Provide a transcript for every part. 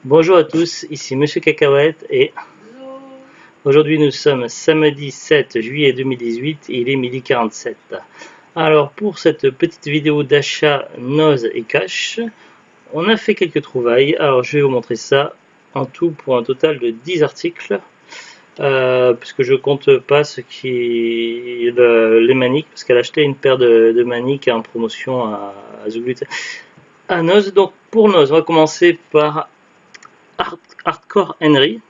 Bonjour à tous, ici Monsieur Cacahuète et aujourd'hui nous sommes samedi 7 juillet 2018 et il est midi 47. Alors pour cette petite vidéo d'achat Noz et Cash, on a fait quelques trouvailles. Alors je vais vous montrer ça en tout pour un total de 10 articles. Puisque je compte pas les maniques, parce qu'elle a acheté une paire de maniques en promotion à Zuglut à Noz. Donc pour Noz, on va commencer par Hardcore Henry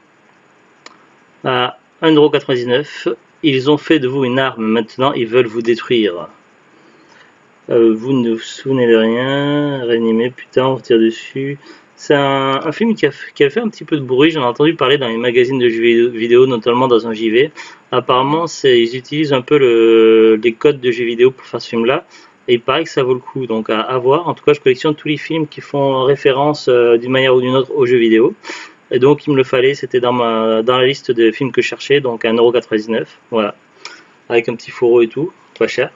à 1,99 €. Ils ont fait de vous une arme, maintenant ils veulent vous détruire. Vous ne vous souvenez de rien, réanimé, putain, on tire dessus. C'est un film qui a fait un petit peu de bruit, j'en ai entendu parler dans les magazines de jeux vidéo, notamment dans un JV. Apparemment, ils utilisent un peu les codes de jeux vidéo pour faire ce film-là, et il paraît que ça vaut le coup, donc à voir. En tout cas, je collectionne tous les films qui font référence d'une manière ou d'une autre aux jeux vidéo. Et donc il me le fallait, c'était dans la liste de films que je cherchais, donc 1,99 €, voilà, avec un petit fourreau et tout, pas cher.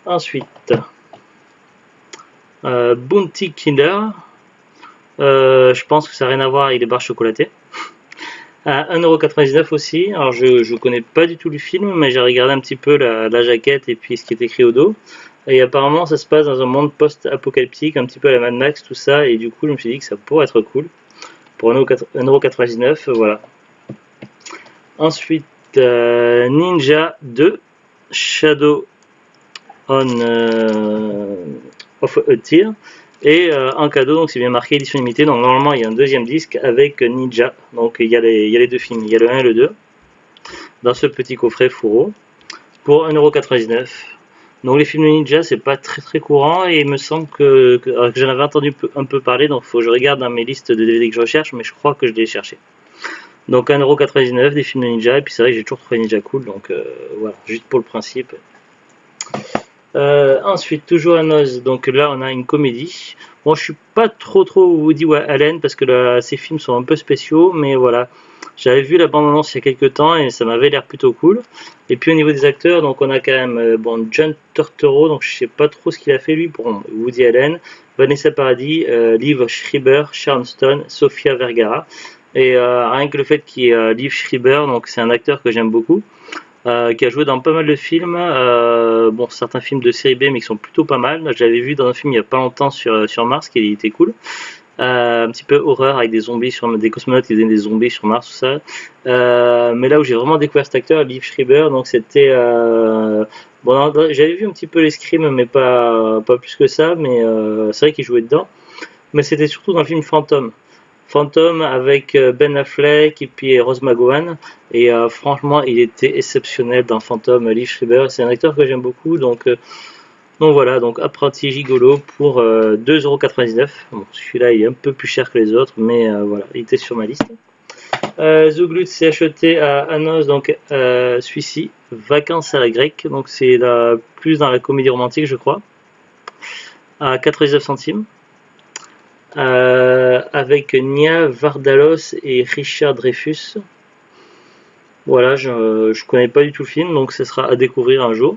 Ensuite, Bounty Killer, je pense que ça n'a rien à voir avec les barres chocolatées. À 1,99 € aussi, alors je connais pas du tout le film, mais j'ai regardé un petit peu la jaquette et puis ce qui est écrit au dos. Et apparemment ça se passe dans un monde post-apocalyptique, un petit peu à la Mad Max, tout ça, et du coup je me suis dit que ça pourrait être cool. Pour 1,99 €, voilà. Ensuite, Ninja 2, Shadow of a Tear. Et en cadeau, donc c'est bien marqué édition limitée. Donc normalement, il y a un deuxième disque avec Ninja. Donc il y a les deux films, il y a le 1 et le 2. Dans ce petit coffret fourreau. Pour 1,99 €. Donc les films de Ninja, c'est pas très courant. Et il me semble que j'en avais entendu un peu parler. Donc il faut que je regarde dans mes listes de DVD que je recherche. Mais je crois que je l'ai cherché. Donc 1,99 € des films de Ninja, et puis c'est vrai que j'ai toujours trouvé Ninja cool, donc voilà, juste pour le principe. Ensuite, toujours à Noz, donc là on a une comédie. Bon, je suis pas trop Woody Allen parce que là, ces films sont un peu spéciaux, mais voilà. J'avais vu la bande-annonce il y a quelques temps et ça m'avait l'air plutôt cool. Et puis au niveau des acteurs, donc on a quand même bon, John Turturro, donc je sais pas trop ce qu'il a fait lui pour Woody Allen, Vanessa Paradis, Liv Schreiber, Sharon Stone, Sofia Vergara. Et rien que le fait qu'il y ait Liv Schreiber, donc c'est un acteur que j'aime beaucoup, qui a joué dans pas mal de films, bon certains films de série B mais qui sont plutôt pas mal. Je l'avais vu dans un film il y a pas longtemps sur Mars qui était cool. Un petit peu horreur avec des zombies des cosmonautes qui faisaient des zombies sur Mars, tout ça. Mais là où j'ai vraiment découvert cet acteur, Liv Schreiber, donc c'était bon, j'avais vu un petit peu les Scream mais pas plus que ça, mais c'est vrai qu'il jouait dedans. Mais c'était surtout dans le film Phantom avec Ben Affleck et puis Rose McGowan, et franchement il était exceptionnel dans Phantom. Liv Schreiber, c'est un acteur que j'aime beaucoup, donc voilà, donc apprenti gigolo pour 2,99 €. Bon, celui-là il est un peu plus cher que les autres, mais voilà, il était sur ma liste. The Glut s'est acheté à Anos, donc celui-ci, Vacances à la grecque, donc c'est plus dans la comédie romantique je crois, à 99 centimes. Avec Nia Vardalos et Richard Dreyfuss. Voilà, je connais pas du tout le film, donc ce sera à découvrir un jour.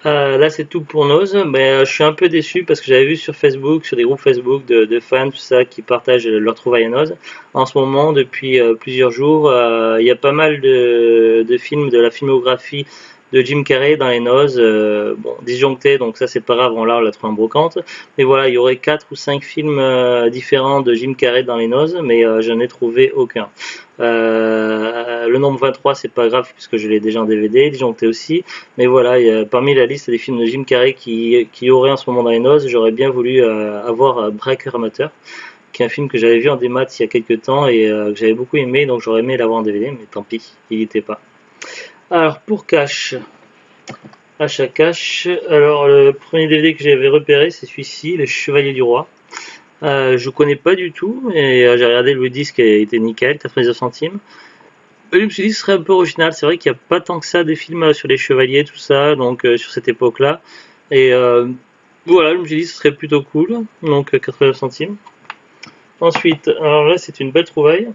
Là c'est tout pour Noz, mais je suis un peu déçu parce que j'avais vu sur Facebook, sur des groupes Facebook de fans, tout ça, qui partagent leurs trouvailles à Noz. En ce moment, depuis plusieurs jours, il y a pas mal de films de la filmographie de Jim Carrey dans les Noz, bon, disjonctés, donc ça c'est pas grave, on l'a trouvé en brocante. Mais voilà, il y aurait 4 ou 5 films différents de Jim Carrey dans les Noz, mais je n'ai trouvé aucun. Le nombre 23 c'est pas grave puisque je l'ai déjà en DVD, disjoncté aussi. Mais voilà, parmi la liste des films de Jim Carrey qui aurait en ce moment dans les Noz, j'aurais bien voulu avoir Breaker Amateur, qui est un film que j'avais vu en démat il y a quelques temps et que j'avais beaucoup aimé, donc j'aurais aimé l'avoir en DVD, mais tant pis, il n'y était pas. Alors pour Cash, achat Cash, alors le premier DVD que j'avais repéré c'est celui-ci, Le Chevalier du Roi. Je connais pas du tout, et j'ai regardé le disque et il était nickel, 99 centimes. Et je me suis dit que ce serait un peu original, c'est vrai qu'il n'y a pas tant que ça des films sur les chevaliers, tout ça, donc sur cette époque-là. Et voilà, je me suis dit que ce serait plutôt cool, donc 89 centimes. Ensuite, alors là c'est une belle trouvaille.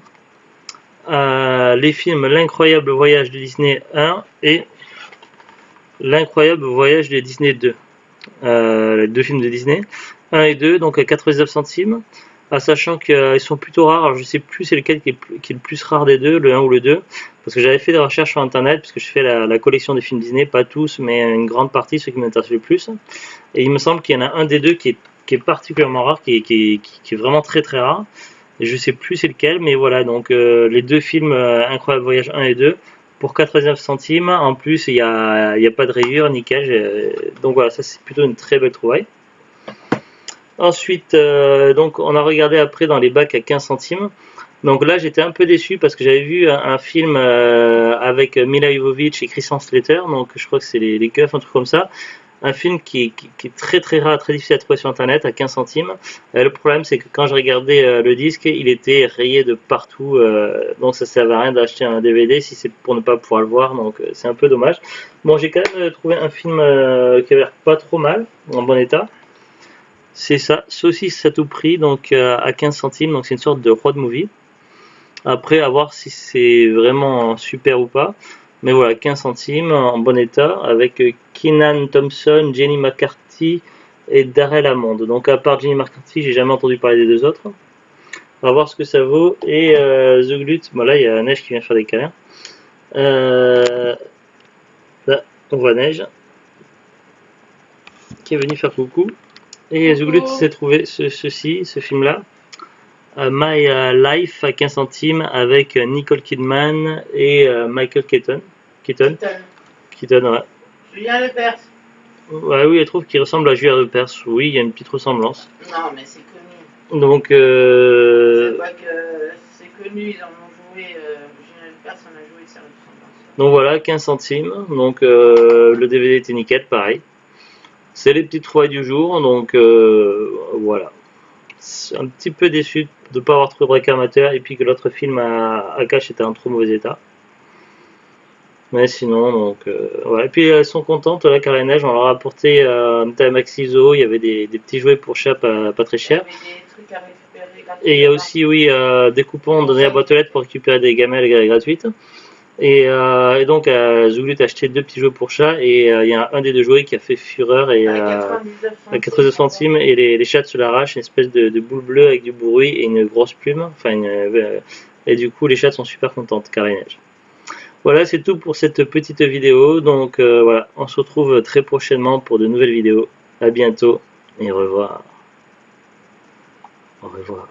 Les films L'incroyable voyage de Disney 1 et L'incroyable voyage de Disney 2. Les deux films de Disney, 1 et 2, donc à 99 centimes. Sachant qu'ils sont plutôt rares. Alors, je sais plus c'est lequel qui est le plus rare des deux, le un ou le 2, parce que j'avais fait des recherches sur internet, parce que je fais la collection des films Disney, pas tous, mais une grande partie, ceux qui m'intéressent le plus. Et il me semble qu'il y en a un des deux qui est particulièrement rare, qui est vraiment très très rare. Et je sais plus c'est lequel, mais voilà, donc les deux films Incroyable Voyage 1 et 2 pour 99 centimes. En plus, il y a pas de rayures, nickel. Donc voilà, ça c'est plutôt une très belle trouvaille. Ensuite, donc on a regardé après dans les bacs à 15 centimes. Donc là, j'étais un peu déçu parce que j'avais vu un film avec Mila Jovovich et Christian Slater. Donc je crois que c'est les keufs, un truc comme ça. Un film qui est très très rare, très difficile à trouver sur internet à 15 centimes. Le problème, c'est que quand je regardais le disque, il était rayé de partout. Donc ça ne servait à rien d'acheter un DVD si c'est pour ne pas pouvoir le voir. Donc c'est un peu dommage. Bon, j'ai quand même trouvé un film qui avait l'air pas trop mal, en bon état. C'est ça, saucisse à tout prix, donc à 15 centimes, donc c'est une sorte de road movie. Après, à voir si c'est vraiment super ou pas. Mais voilà, 15 centimes, en bon état, avec Kenan Thompson, Jenny McCarthy et Darrell Hammond. Donc à part Jenny McCarthy, j'ai jamais entendu parler des deux autres. On va voir ce que ça vaut. Et The Glut, bon là il y a la neige qui vient faire des câlins. Là, on voit neige qui est venu faire coucou. Et The Glut s'est trouvé ce film-là. My Life à 15 centimes avec Nicole Kidman et Michael Keaton. Keaton, ouais. Julien Lepers. Ouais, oui, elle trouve qu'il ressemble à Julien Lepers. Oui, il y a une petite ressemblance. Non, mais c'est connu. Donc, C'est pas que c'est connu, ils en ont joué. Julien Lepers en a joué de sa ressemblance. Donc voilà, 15 centimes. Donc le DVD était nickel, pareil. C'est les petites trouvailles du jour, donc voilà. Un petit peu déçu de ne pas avoir trouvé Break Amateur et puis que l'autre film à Cash était en trop mauvais état. Mais sinon, donc voilà. Et puis elles sont contentes là car la neige, on leur a apporté un Max ISO, il y avait des petits jouets pour chat pas très chers. Et il y a aussi, oui, des coupons donnés à boîte aux lettres pour récupérer des gamelles gratuites. Et donc Zoulut a acheté 2 petits jouets pour chat et il y a un des 2 jouets qui a fait fureur et à 99 centimes et les chats se l'arrachent, une espèce de boule bleue avec du bruit et une grosse plume, enfin et du coup les chats sont super contentes car il neige. Voilà, c'est tout pour cette petite vidéo, donc voilà, on se retrouve très prochainement pour de nouvelles vidéos. À bientôt et au revoir. Au revoir.